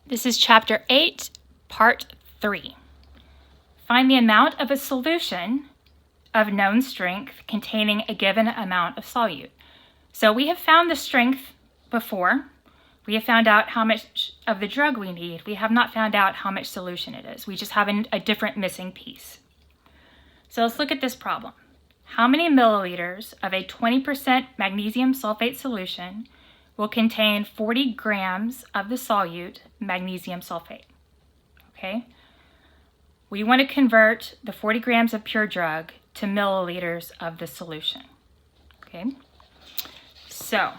This is Chapter 8, Part 3. Find the amount of a solution of known strength containing a given amount of solute. So we have found the strength before. We have found out how much of the drug we need. We have not found out how much solution it is. We just have a different missing piece. So let's look at this problem. How many milliliters of a 20% magnesium sulfate solution will contain 40 grams of the solute magnesium sulfate? Okay. We want to convert the 40 grams of pure drug to milliliters of the solution. Okay. So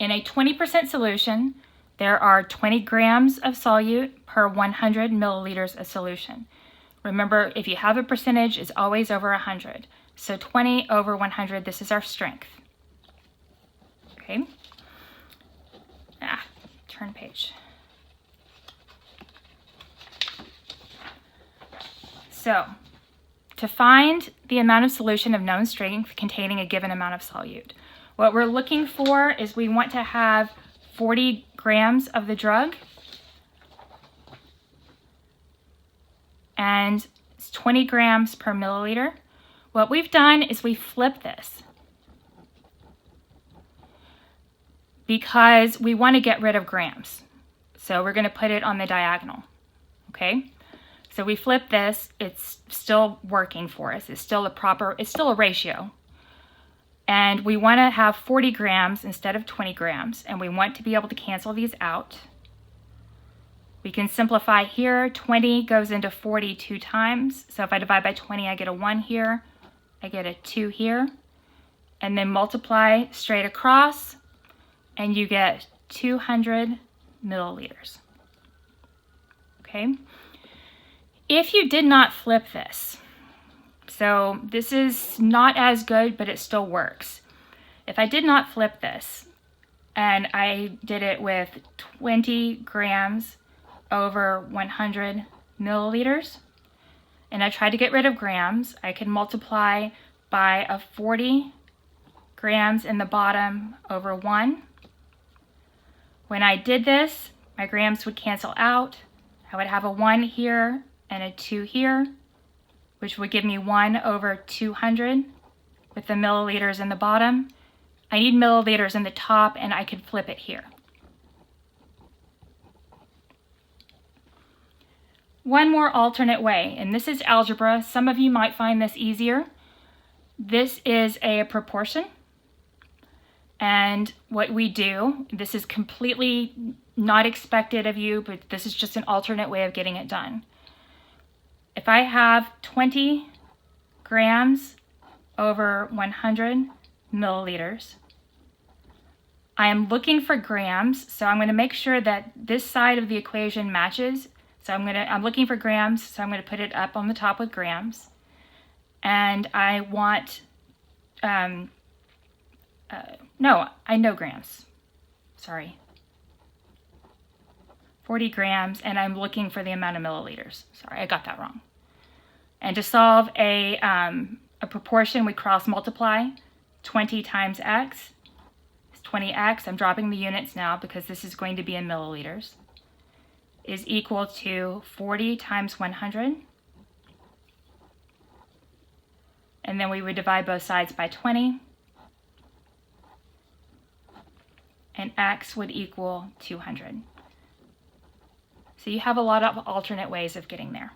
in a 20% solution, there are 20 grams of solute per 100 milliliters of solution. Remember, if you have a percentage, it's always over 100. So 20 over 100, this is our strength. Okay. Turn page. So, to find the amount of solution of known strength containing a given amount of solute, what we're looking for is we want to have 40 grams of the drug and it's 20 grams per milliliter. What we've done is we flip this because we want to get rid of grams. So we're going to put it on the diagonal, okay? So we flip this, it's still working for us. It's still a ratio. And we want to have 40 grams instead of 20 grams, and we want to be able to cancel these out. We can simplify here. 20 goes into 40 2 times. So if I divide by 20, I get a 1 here. I get a 2 here. And then multiply straight across, and you get 200 milliliters. Okay? If you did not flip this, so this is not as good, but it still works. If I did not flip this, and I did it with 20 grams over 100 milliliters, and I tried to get rid of grams, I could multiply by a 40 grams in the bottom over 1. When I did this, my grams would cancel out. I would have a 1 here and a 2 here, which would give me 1 over 200 with the milliliters in the bottom. I need milliliters in the top, and I could flip it here. One more alternate way, and this is algebra. Some of you might find this easier. This is a proportion. And what we do, this is completely not expected of you, but this is just an alternate way of getting it done. If I have 20 grams over 100 milliliters, I am looking for grams, so I'm going to make sure that this side of the equation matches. So I'm looking for grams, so I'm going to put it up on the top with grams. And I want, no, I know grams. Sorry. 40 grams, and I'm looking for the amount of milliliters. Sorry, I got that wrong. And to solve a proportion, we cross multiply. 20 times x is 20x. I'm dropping the units now because this is going to be in milliliters. Is equal to 40 times 100. And then we would divide both sides by 20. And x would equal 200. So you have a lot of alternate ways of getting there.